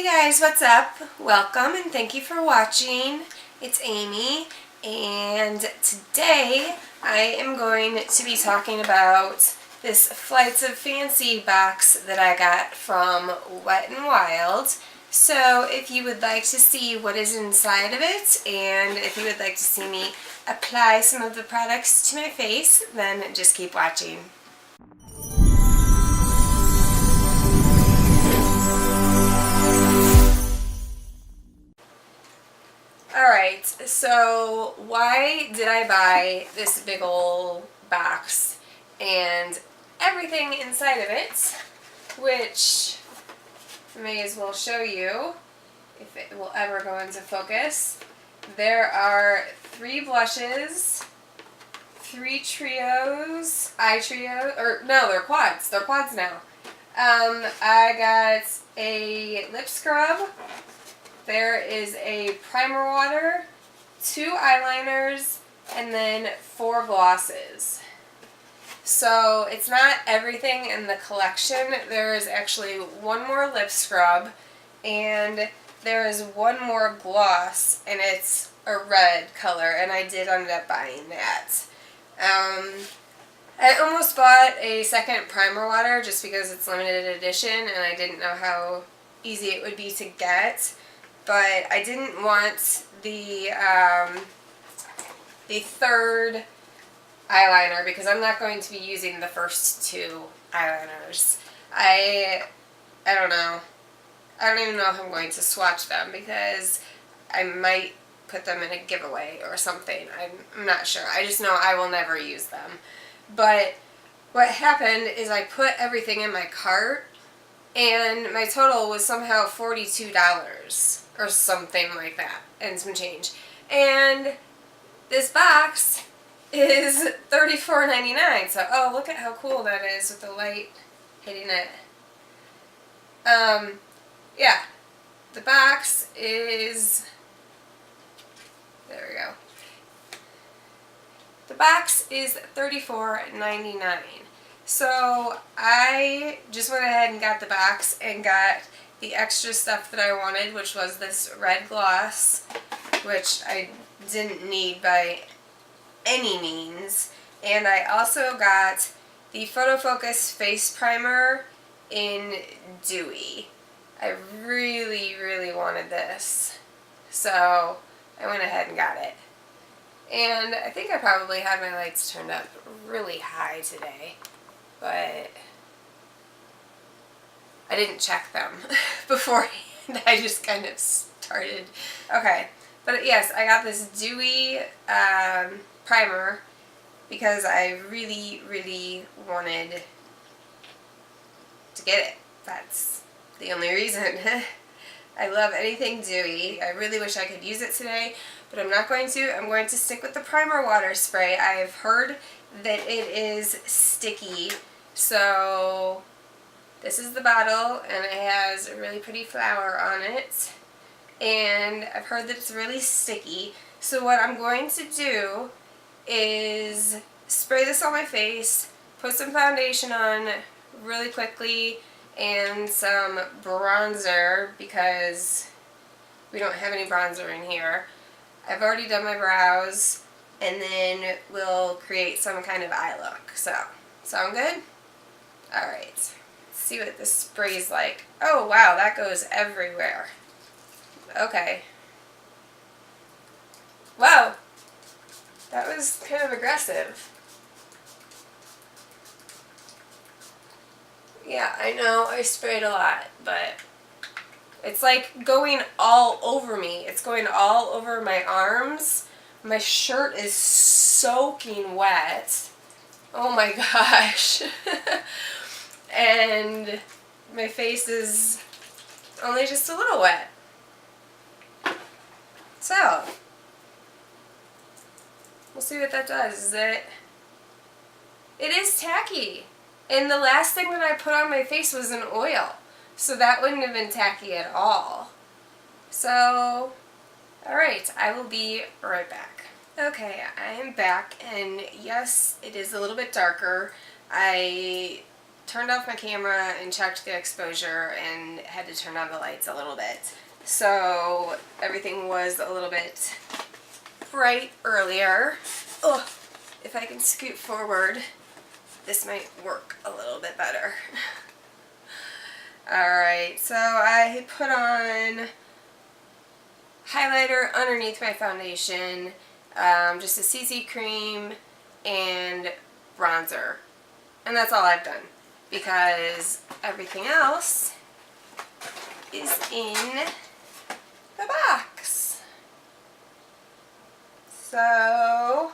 Hey guys, what's up? Welcome and thank you for watching. It's Amy, and today I am going to be talking about this Flights of Fancy box that I got from Wet n Wild. So if you would like to see what is inside of it, and if you would like to see me apply some of the products to my face, then just keep watching. Alright, so why did I buy this big ol' box and everything inside of it, which I may as well show you if it will ever go into focus. There are 3 blushes, 3 trios, eye trio, or no, they're quads now. I got a lip scrub. There is a primer water, 2 eyeliners, and then 4 glosses. So it's not everything in the collection. There is actually 1 more lip scrub, and there is 1 more gloss, and it's a red color, and I did end up buying that. I almost bought a second primer water just because it's limited edition, and I didn't know how easy it would be to get. But I didn't want the third eyeliner because I'm not going to be using the first 2 eyeliners. I don't know. I don't even know if I'm going to swatch them because I might put them in a giveaway or something. I'm not sure. I just know I will never use them. But what happened is I put everything in my cart, and my total was somehow $42 or something like that, and some change. And this box is $34.99. So, oh, look at how cool that is with the light hitting it. Yeah, the box is, there we go. The box is $34.99. So I just went ahead and got the box and got the extra stuff that I wanted, which was this red gloss, which I didn't need by any means. And I also got the Photo Focus face primer in Dewy. I really, really wanted this, so I went ahead and got it. And I think I probably had my lights turned up really high today, but I didn't check them beforehand. I just kind of started. Okay, but yes, I got this Dewy primer because I really, really wanted to get it. That's the only reason. I love anything dewy. I really wish I could use it today, but I'm not going to. I'm going to stick with the primer water spray. I've heard that it is sticky, so this is the bottle, and it has a really pretty flower on it, and I've heard that it's really sticky. So what I'm going to do is spray this on my face, put some foundation on really quickly, and some bronzer because we don't have any bronzer in here. I've already done my brows, and then we'll create some kind of eye look. So, sound good? Alright, let's see what this spray's like. Oh wow, that goes everywhere. Okay. Wow, that was kind of aggressive. Yeah, I know I sprayed a lot, but it's like going all over me. It's going all over my arms. My shirt is soaking wet. Oh my gosh. And my face is only just a little wet. So, we'll see what that does. It is tacky. And the last thing that I put on my face was an oil, so that wouldn't have been tacky at all. So, alright, I will be right back. Okay, I am back, and yes, it is a little bit darker. I turned off my camera and checked the exposure and had to turn on the lights a little bit. So everything was a little bit bright earlier. Oh, if I can scoot forward, this might work a little bit better. Alright, so I put on highlighter underneath my foundation, just a CC cream and bronzer. And that's all I've done, because everything else is in the box. So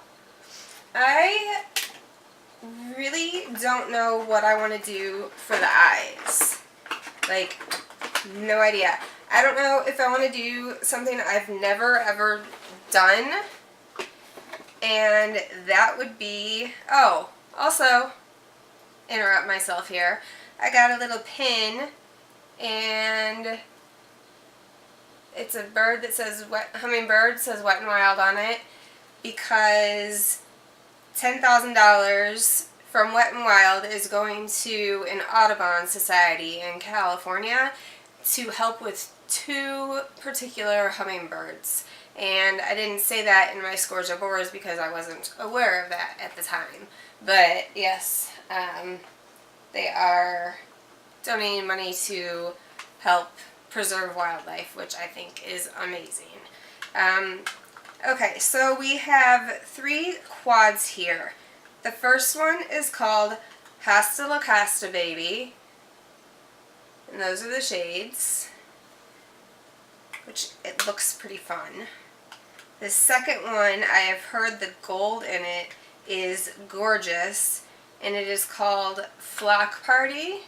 I really don't know what I want to do for the eyes. Like, no idea. I don't know if I want to do something I've never ever done, and that would be, oh, also, interrupt myself here, I got a little pin, and it's a bird that says, hummingbird says Wet n Wild on it, because $10,000 from Wet n Wild is going to an Audubon Society in California to help with 2 particular hummingbirds. And I didn't say that in my scores or bores because I wasn't aware of that at the time. But yes, they are donating money to help preserve wildlife, which I think is amazing. Okay, so we have 3 quads here. The first one is called Hasta La Costa Baby, and those are the shades, which it looks pretty fun. The second one, I have heard the gold in it is gorgeous, and it is called Flock Party.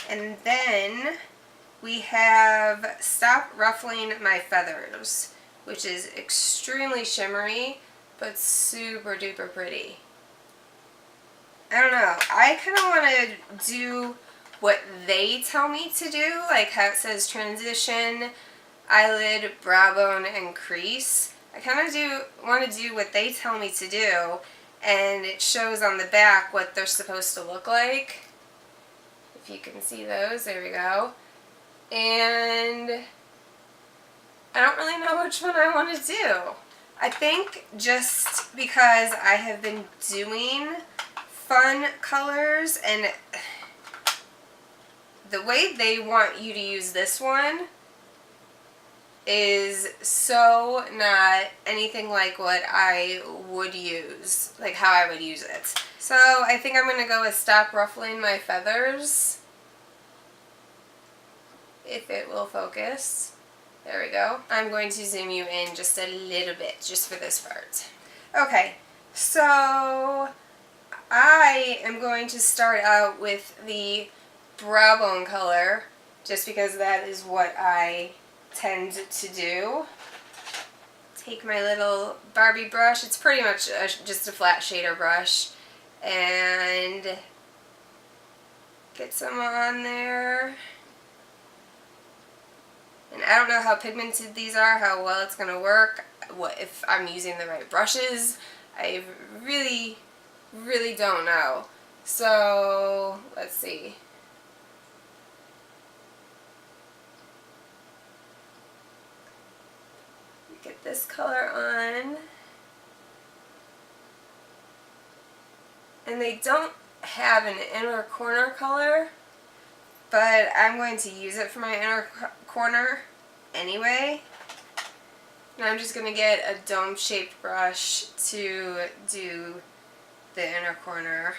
And then we have Stop Ruffling My Feathers, which is extremely shimmery, but super duper pretty. I don't know. I kind of want to do what they tell me to do, like how it says transition, eyelid, brow bone, and crease. I kind of want to do what they tell me to do, and it shows on the back what they're supposed to look like. If you can see those, there we go. And I don't really know which one I want to do. I think just because I have been doing fun colors, and the way they want you to use this one is so not anything like what I would use, like how I would use it. So I think I'm going to go with Stop Ruffling My Feathers, if it will focus. There we go. I'm going to zoom you in just a little bit, just for this part. Okay, so I am going to start out with the brow bone color, just because that is what I tend to do. Take my little Barbie brush, it's pretty much just a flat shader brush, and get some on there. And I don't know how pigmented these are, how well it's going to work, what if I'm using the right brushes. I really don't know. So, let's see. Get this color on. And they don't have an inner corner color, but I'm going to use it for my inner corner anyway. And I'm just going to get a dome-shaped brush to do the inner corner.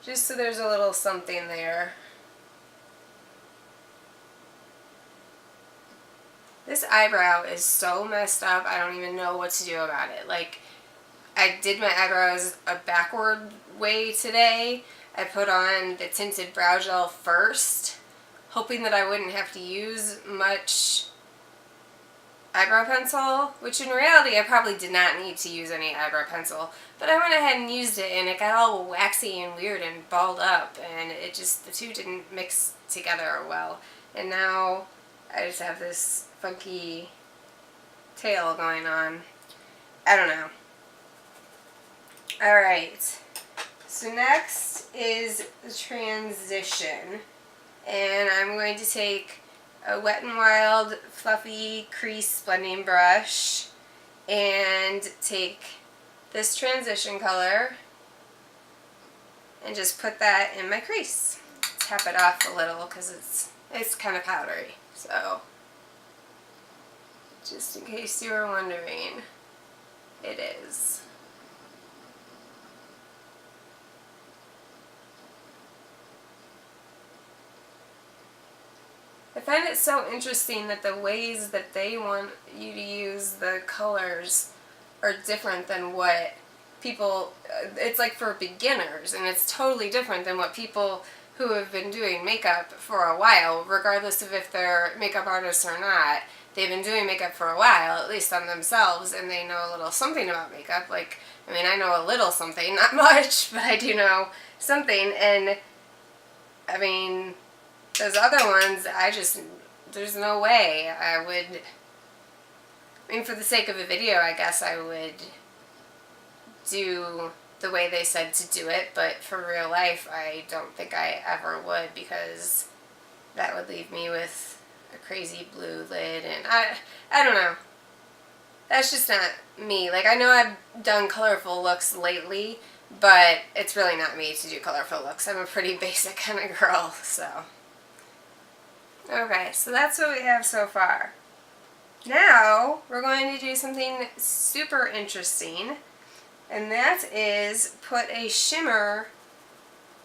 Just so there's a little something there. This eyebrow is so messed up, I don't even know what to do about it. Like, I did my eyebrows a backward way today. I put on the tinted brow gel first, hoping that I wouldn't have to use much eyebrow pencil, which in reality I probably did not need to use any eyebrow pencil, but I went ahead and used it, and it got all waxy and weird and balled up, and it just, the two didn't mix together well. And now I just have this funky tail going on. I don't know. Alright, so next is the transition. And I'm going to take a Wet n Wild fluffy crease blending brush and take this transition color and just put that in my crease. Tap it off a little because it's kind of powdery. So, just in case you were wondering, it is. I find it so interesting that the ways that they want you to use the colors are different than what people, it's like for beginners, and it's totally different than what people who have been doing makeup for a while, regardless of if they're makeup artists or not. They've been doing makeup for a while, at least on themselves, and they know a little something about makeup. Like, I mean, I know a little something, not much, but I do know something, and I mean, those other ones, there's no way I would, I mean, for the sake of a video, I guess I would do the way they said to do it, but for real life, I don't think I ever would, because that would leave me with a crazy blue lid, and I don't know. That's just not me. Like, I know I've done colorful looks lately, but it's really not me to do colorful looks. I'm a pretty basic kind of girl, so. Okay, so that's what we have so far. Now, we're going to do something super interesting, and that is put a shimmer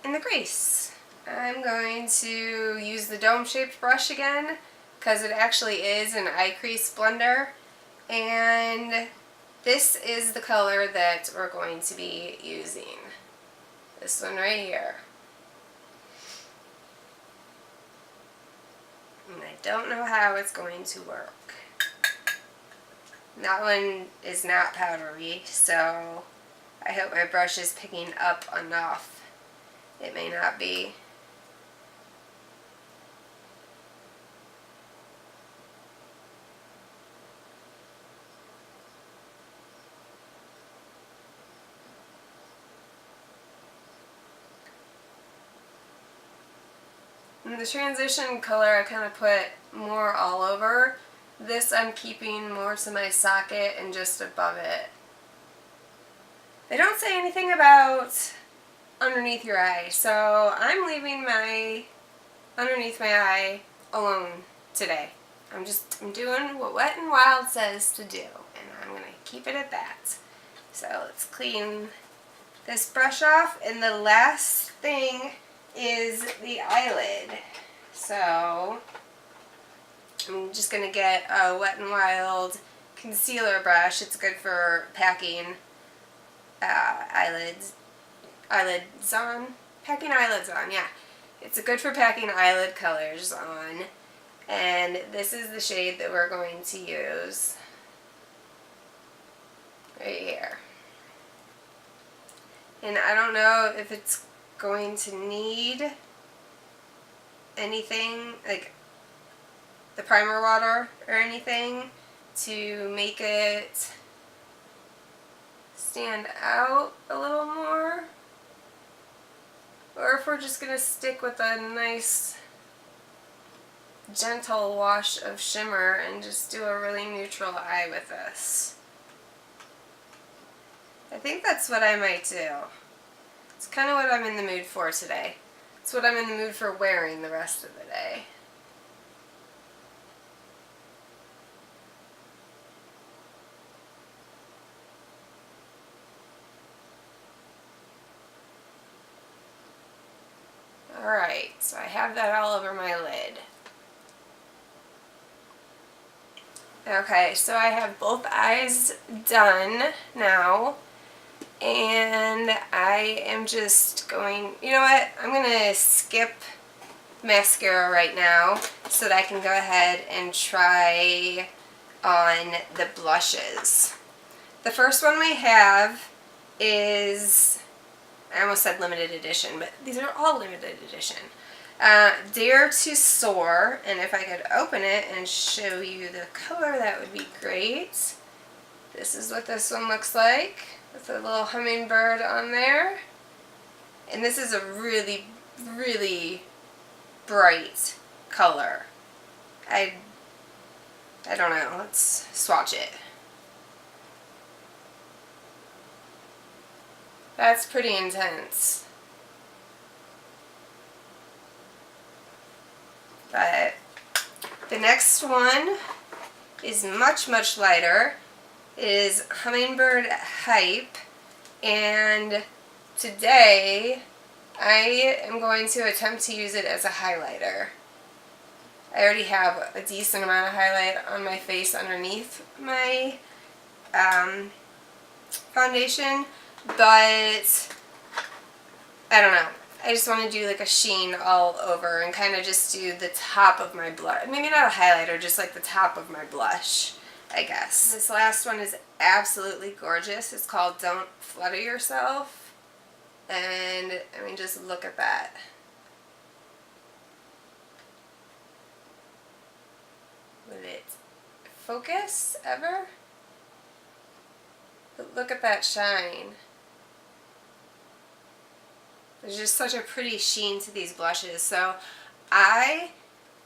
in the crease. I'm going to use the dome-shaped brush again, because it actually is an eye crease blender, and this is the color that we're going to be using. This one right here. And I don't know how it's going to work. That one is not powdery, so I hope my brush is picking up enough. It may not be. And the transition color I kind of put more all over. This I'm keeping more to my socket and just above it. They don't say anything about underneath your eye, so I'm leaving my underneath my eye alone today. I'm doing what Wet n Wild says to do, and I'm going to keep it at that. So let's clean this brush off, and the last thing is the eyelid. So I'm just going to get a Wet n Wild concealer brush. It's good for packing eyelids on. Packing eyelids on, yeah. It's good for packing eyelid colors on. And this is the shade that we're going to use. Right here. And I don't know if it's going to need anything, like the primer water or anything, to make it stand out a little more, or if we're just going to stick with a nice gentle wash of shimmer and just do a really neutral eye with this. I think that's what I might do. It's kind of what I'm in the mood for today. It's what I'm in the mood for wearing the rest of the day. Alright, so I have that all over my lid. Okay, so I have both eyes done now, and I am just going, you know what, I'm going to skip mascara right now so that I can go ahead and try on the blushes. The first one we have is, I almost said limited edition, but these are all limited edition. Dare to Soar, and if I could open it and show you the color, that would be great. This is what this one looks like. with a little hummingbird on there. And this is a really, really bright color. I don't know. Let's swatch it. That's pretty intense. But the next one is much, much lighter. It is Hummingbird Hype, and today I am going to attempt to use it as a highlighter. I already have a decent amount of highlight on my face underneath my foundation, but I don't know. I just want to do like a sheen all over and kind of just do the top of my blush. Maybe not a highlighter, just like the top of my blush, I guess. This last one is absolutely gorgeous. It's called Don't Flutter Yourself. And I mean, just look at that. Would it focus ever? But look at that shine. There's just such a pretty sheen to these blushes. So I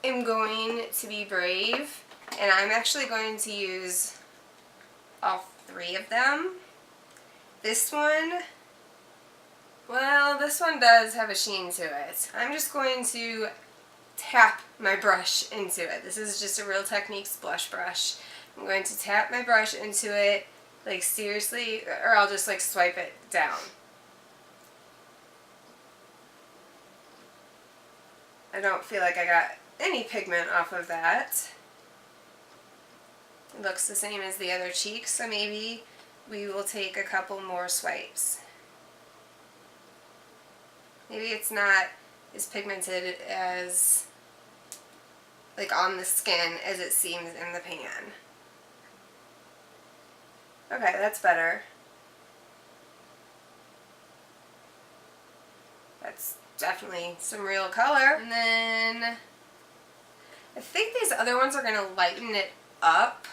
am going to be brave, and I'm actually going to use all three of them. This one, well, this one does have a sheen to it. I'm just going to tap my brush into it. This is just a Real Techniques blush brush. I'm going to tap my brush into it, like seriously, or I'll just like swipe it down. I don't feel like I got any pigment off of that. It looks the same as the other cheek, so maybe we will take a couple more swipes. Maybe it's not as pigmented as, like on the skin, as it seems in the pan. Okay, that's better. That's definitely some real color. And then I think these other ones are going to lighten it up,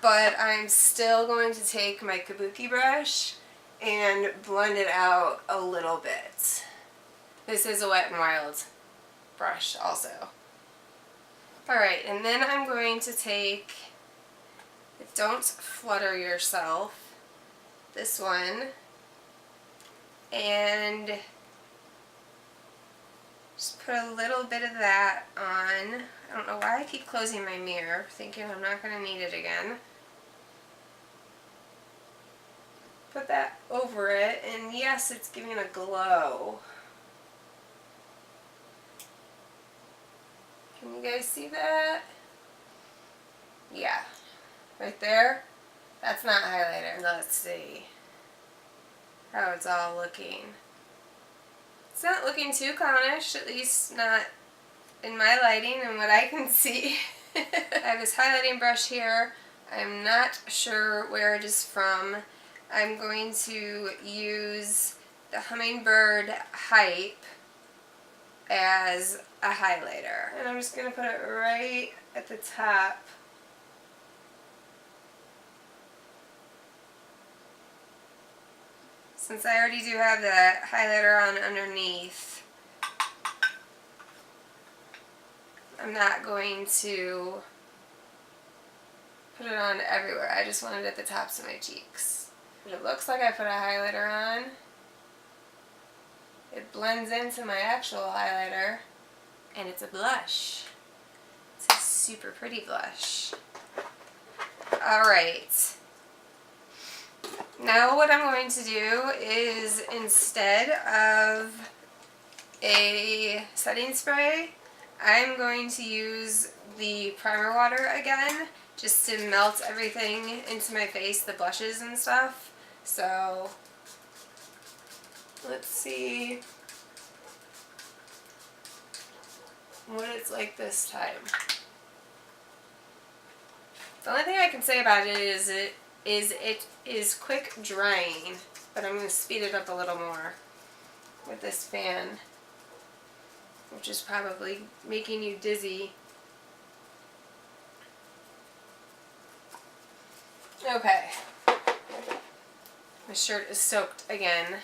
but I'm still going to take my kabuki brush and blend it out a little bit. This is a Wet n Wild brush also. Alright, and then I'm going to take Don't Flutter Yourself, this one, and just put a little bit of that on. I don't know why I keep closing my mirror, thinking I'm not going to need it again. Put that over it, and yes, it's giving a glow. Can you guys see that? Yeah. Right there? That's not highlighter. Let's see how it's all looking. It's not looking too clownish, at least not in my lighting and what I can see. I have this highlighting brush here. I'm not sure where it is from. I'm going to use the Hummingbird Hype as a highlighter. And I'm just going to put it right at the top. Since I already do have the highlighter on underneath, I'm not going to put it on everywhere. I just want it at the tops of my cheeks. But it looks like I put a highlighter on. It blends into my actual highlighter, and it's a blush. It's a super pretty blush. Alright. Now what I'm going to do is, instead of a setting spray, I'm going to use the primer water again, just to melt everything into my face, the blushes and stuff. So let's see what it's like this time. The only thing I can say about it is quick drying, but I'm going to speed it up a little more with this fan, which is probably making you dizzy. Okay. My shirt is soaked again.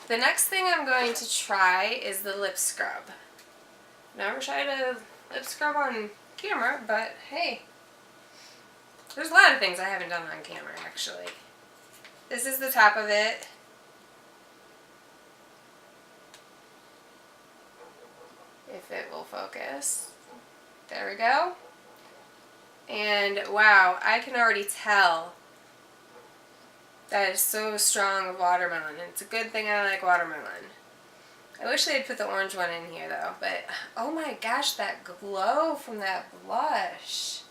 The next thing I'm going to try is the lip scrub. Never tried a lip scrub on camera, but hey, there's a lot of things I haven't done on camera actually. This is the top of it. If it will focus. There we go. And wow, I can already tell that is so strong of watermelon. And it's a good thing I like watermelon. I wish they'd put the orange one in here though, but oh my gosh, that glow from that blush.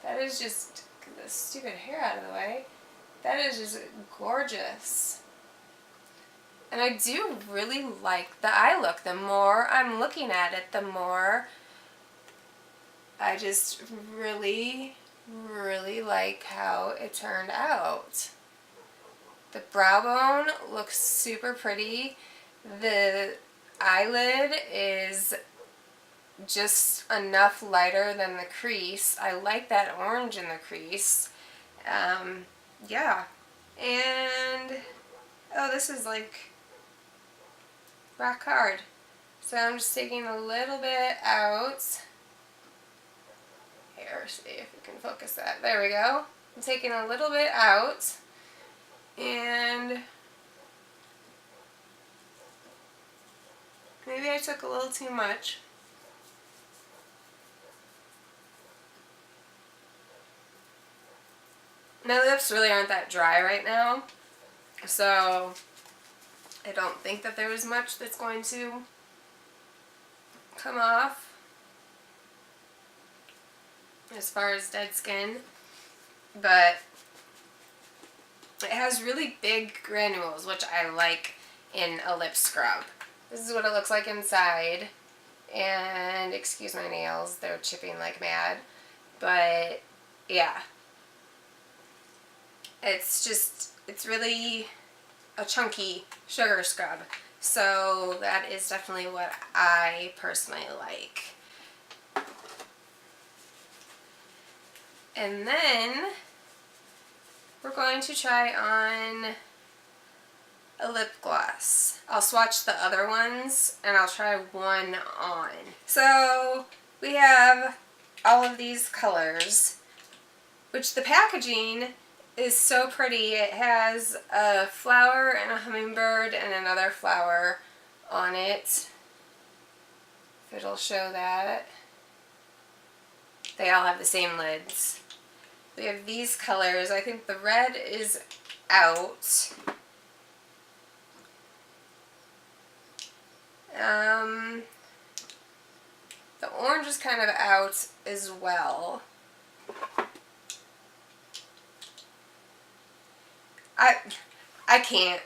That is just, get this stupid hair out of the way. That is just gorgeous. And I do really like the eye look. The more I'm looking at it, the more I just really, really like how it turned out. The brow bone looks super pretty. The eyelid is just enough lighter than the crease. I like that orange in the crease. Yeah. And, oh, this is like rock hard. So I'm just taking a little bit out. Here, see if we can focus that. There we go. I'm taking a little bit out. And maybe I took a little too much. My lips really aren't that dry right now, so I don't think that there is much that's going to come off as far as dead skin, but it has really big granules, which I like in a lip scrub. This is what it looks like inside, and excuse my nails, they're chipping like mad, but yeah. It's really a chunky sugar scrub. So that is definitely what I personally like. And then we're going to try on a lip gloss. I'll swatch the other ones and I'll try one on. So we have all of these colors, which the packaging is so pretty. It has a flower and a hummingbird and another flower on it. If it'll show that. They all have the same lids. We have these colors. I think the red is out. The orange is kind of out as well. I can't.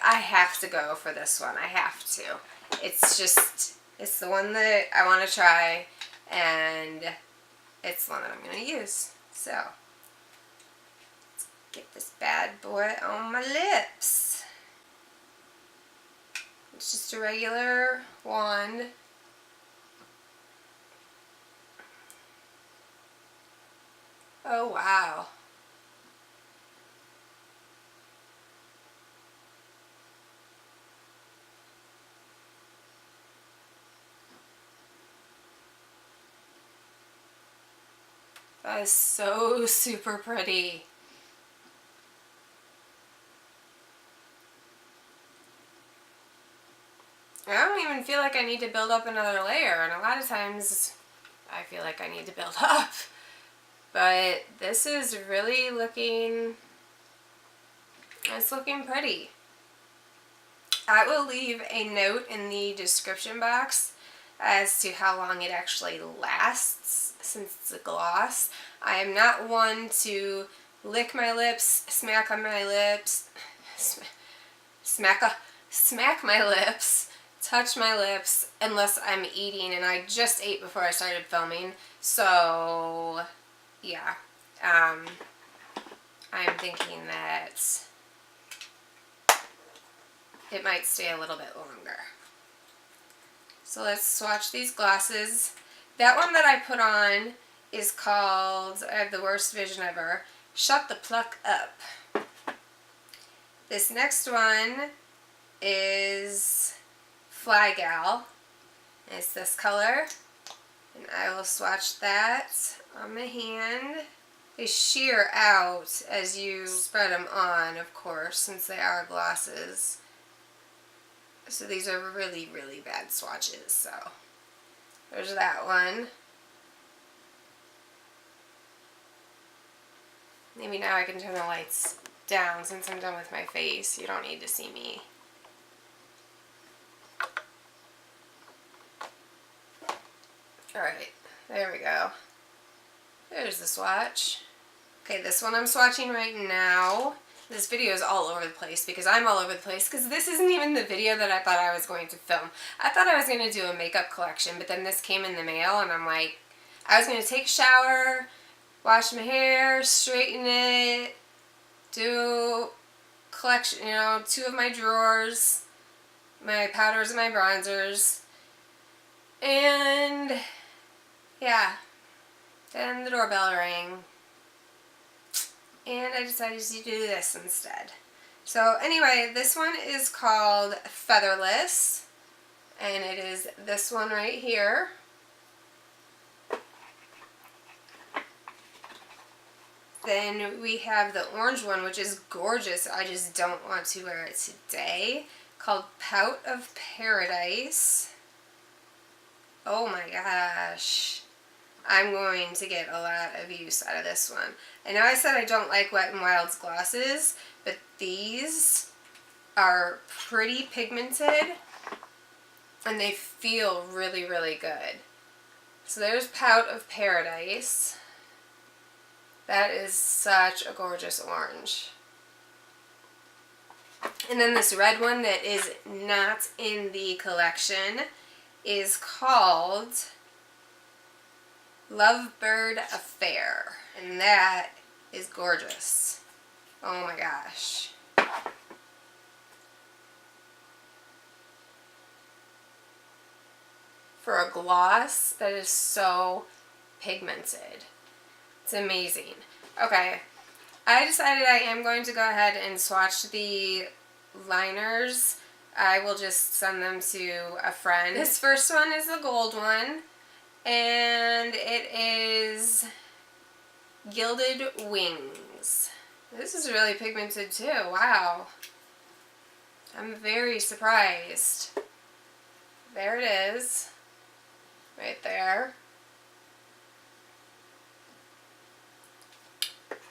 I have to go for this one. I have to. It's the one that I want to try, and it's the one that I'm going to use. So, let's get this bad boy on my lips. It's just a regular wand. Oh, wow. That is so super pretty. I don't even feel like I need to build up another layer, and a lot of times I feel like I need to build up. But this is really looking, it's looking pretty. I will leave a note in the description box as to how long it actually lasts, since it's a gloss. I am not one to lick my lips, smack on my lips, smack my lips, touch my lips, unless I'm eating, and I just ate before I started filming, so yeah, I'm thinking that it might stay a little bit longer. So let's swatch these glosses. That one that I put on is called, I have the worst vision ever, Shut the Pluck Up. This next one is Fly Gal. It's this color. And I will swatch that on my hand. They sheer out as you spread them on, of course, since they are glosses. So these are really, really bad swatches. So there's that one. Maybe now I can turn the lights down since I'm done with my face. You don't need to see me. Alright, there we go. There's the swatch. Okay, this one I'm swatching right now. This video is all over the place because I'm all over the place because this isn't even the video that I thought I was going to film. I thought I was going to do a makeup collection, but then this came in the mail and I'm like, I was going to take a shower, wash my hair, straighten it, do collection, you know, 2 of my drawers, my powders and my bronzers, and yeah, then the doorbell rang. And I decided to do this instead. So anyway, this one is called Featherless. And it is this one right here. Then we have the orange one, which is gorgeous. I just don't want to wear it today. Called Pout of Paradise. Oh my gosh. I'm going to get a lot of use out of this one. I know I said I don't like Wet n Wild's glosses, but these are pretty pigmented and they feel really, really good. So there's Pout of Paradise. That is such a gorgeous orange. And then this red one that is not in the collection is called Lovebird Affair, and that is gorgeous. Oh my gosh. For a gloss, that is so pigmented. It's amazing. Okay, I decided I am going to go ahead and swatch the liners. I will just send them to a friend. This first one is the gold one. And it is Gilded Wings. This is really pigmented too. Wow. I'm very surprised. There it is. Right there.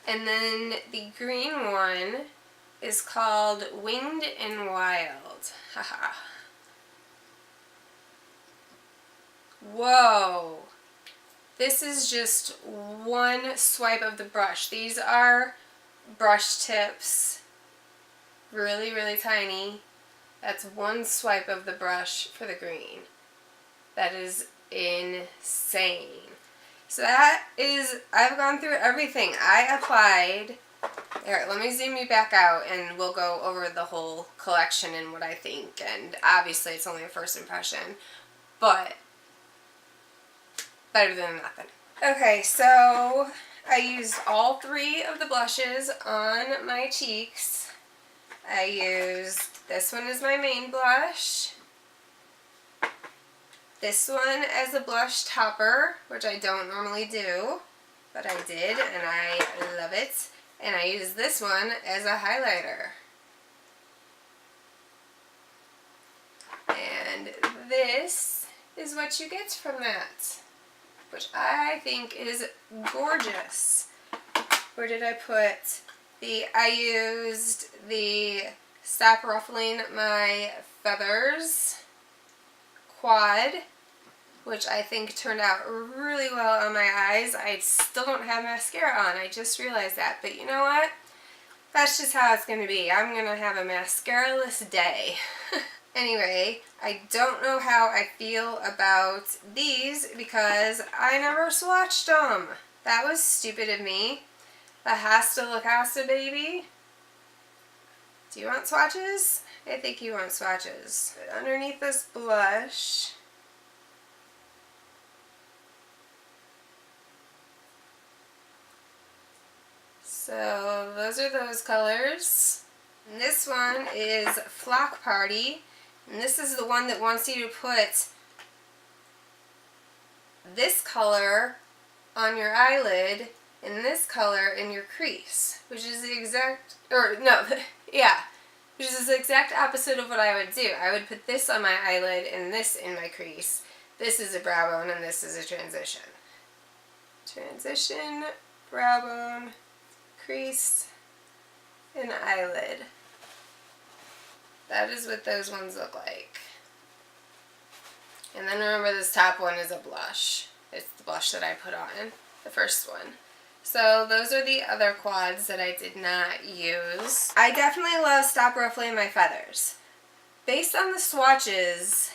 And then the green one is called Winged and Wild. Haha. Whoa, this is just one swipe of the brush. These are brush tips, really, really tiny. That's one swipe of the brush for the green. That is insane. So that is, I've gone through everything. I applied, here, let me zoom you back out and we'll go over the whole collection and what I think. And obviously it's only a first impression, but better than nothing. Okay, so I used all 3 of the blushes on my cheeks. I used, this one is my main blush. This one as a blush topper, which I don't normally do, but I did and I love it. And I used this one as a highlighter. And this is what you get from that, which I think is gorgeous. Where did I put I used the Stop Ruffling My Feathers quad, which I think turned out really well on my eyes. I still don't have mascara on, I just realized that, but you know what? That's just how it's going to be. I'm going to have a mascara-less day. Anyway, I don't know how I feel about these because I never swatched them. That was stupid of me. The Hasta La Casa baby. Do you want swatches? I think you want swatches. But underneath this blush, So those are those colors. And this one is Flock Party. And this is the one that wants you to put this color on your eyelid and this color in your crease, which is the exact, or no, yeah, which is the exact opposite of what I would do. I would put this on my eyelid and this in my crease. This is a brow bone and this is a transition. Transition, brow bone, crease, and eyelid. That is what those ones look like. And then remember, this top one is a blush. It's the blush that I put on, the first one. So those are the other quads that I did not use. I definitely love Stop Ruffling My Feathers. Based on the swatches,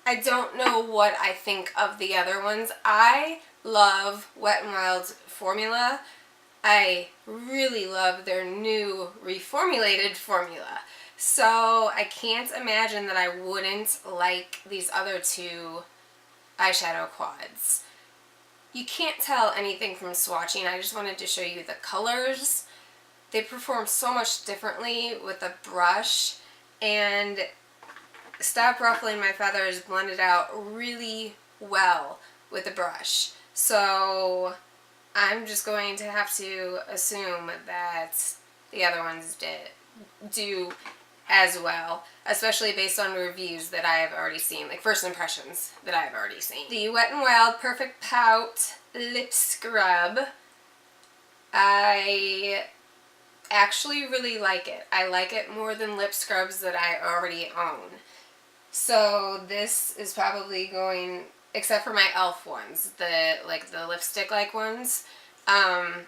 I don't know what I think of the other ones. I love Wet n Wild's formula. I really love their new reformulated formula. So I can't imagine that I wouldn't like these other two eyeshadow quads. You can't tell anything from swatching. I just wanted to show you the colors. They perform so much differently with a brush, and Stop Ruffling My Feathers blended out really well with a brush. So I'm just going to have to assume that the other ones do as well, especially based on reviews that I have already seen, like first impressions that I have already seen. The Wet n Wild Perfect Pout Lip Scrub, I actually really like it. I like it more than lip scrubs that I already own. So this is probably going, except for my e.l.f. ones, the lipstick like ones, I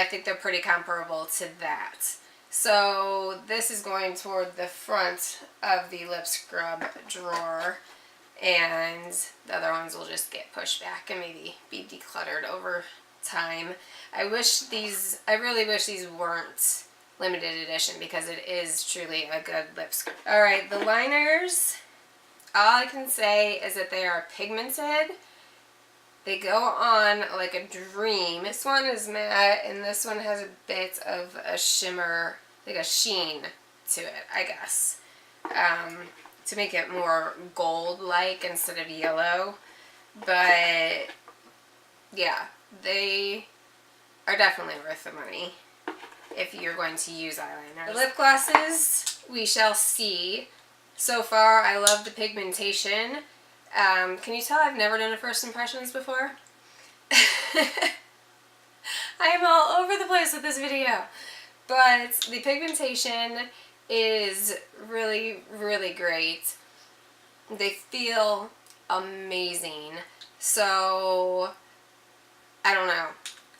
think they're pretty comparable to that. So this is going toward the front of the lip scrub drawer, and the other ones will just get pushed back and maybe be decluttered over time. I really wish these weren't limited edition, because it is truly a good lip scrub. Alright, the liners, all I can say is that they are pigmented. They go on like a dream. This one is matte, and this one has a bit of a shimmer, like a sheen to it, I guess, to make it more gold-like instead of yellow. But yeah, they are definitely worth the money if you're going to use eyeliner. The lip glosses, we shall see. So far, I love the pigmentation. Can you tell I've never done a first impressions before? I am all over the place with this video. But the pigmentation is really, really great. They feel amazing. So, I don't know.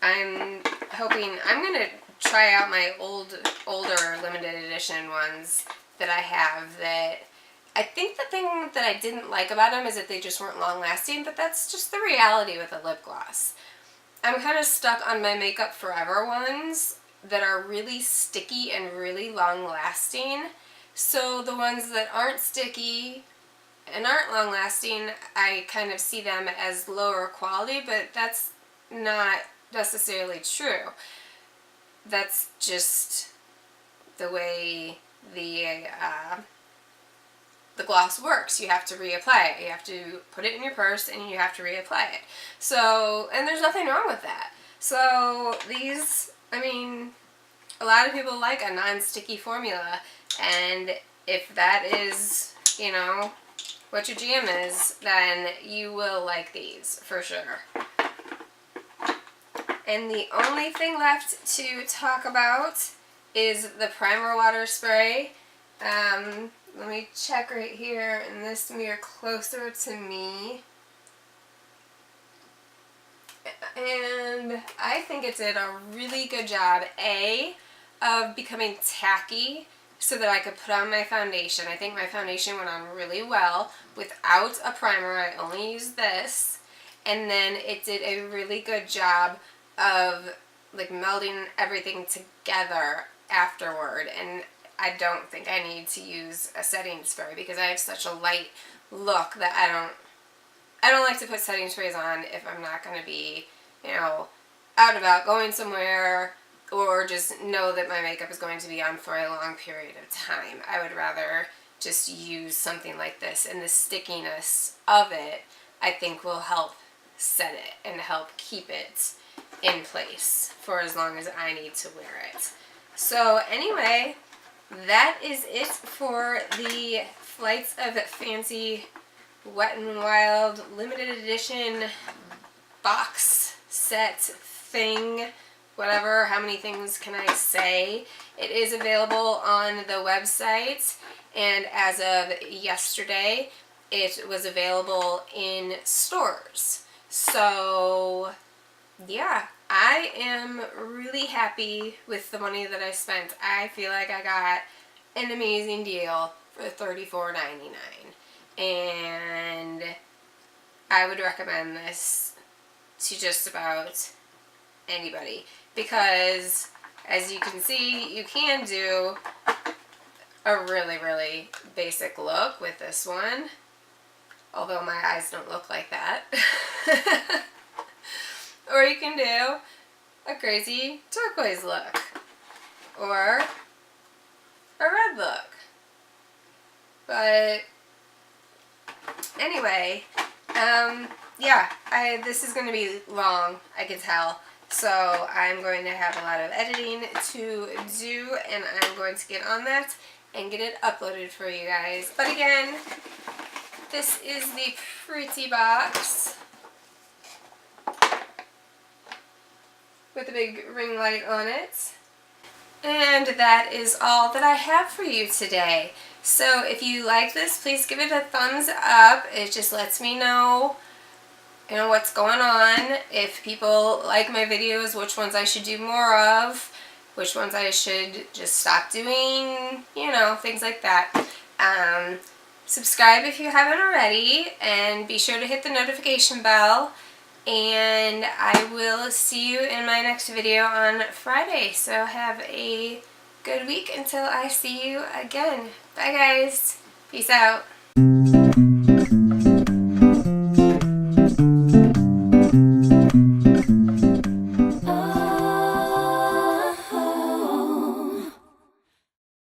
I'm hoping, I'm going to try out my older limited edition ones that I have. That I think the thing that I didn't like about them is that they just weren't long lasting, but that's just the reality with a lip gloss. I'm kind of stuck on my Makeup Forever ones that are really sticky and really long lasting. So the ones that aren't sticky and aren't long lasting, I kind of see them as lower quality, but that's not necessarily true. That's just the way the gloss works. You have to reapply it. You have to put it in your purse and you have to reapply it. So, and there's nothing wrong with that. So these, I mean, a lot of people like a non-sticky formula, and if that is, you know, what your jam is, then you will like these for sure. And the only thing left to talk about is the primer water spray. Let me check right here in this mirror closer to me. And I think it did a really good job, of becoming tacky so that I could put on my foundation. I think my foundation went on really well without a primer. I only used this. And then it did a really good job of like melding everything together afterward. And I don't think I need to use a setting spray because I have such a light look that I don't like to put setting sprays on if I'm not going to be, you know, out and about, going somewhere, or just know that my makeup is going to be on for a long period of time. I would rather just use something like this, and the stickiness of it I think will help set it and help keep it in place for as long as I need to wear it. So anyway, that is it for the Flights of Fancy Wet n Wild limited edition box set thing, whatever, how many things can I say. It is available on the website, and as of yesterday it was available in stores. So yeah, I am really happy with the money that I spent. I feel like I got an amazing deal for $34.99, and I would recommend this to just about anybody, because as you can see, you can do a really, really basic look with this one, although my eyes don't look like that. Or you can do a crazy turquoise look, or a red look. But anyway, yeah, this is going to be long, I can tell. So I'm going to have a lot of editing to do, and I'm going to get on that and get it uploaded for you guys. But again, this is the pretty box with a big ring light on it. And that is all that I have for you today. So if you like this, please give it a thumbs up. It just lets me know, you know, what's going on. If people like my videos, which ones I should do more of, which ones I should just stop doing, you know, things like that. Subscribe if you haven't already, and be sure to hit the notification bell. And I will see you in my next video on Friday. So have a good week until I see you again. Bye guys. Peace out.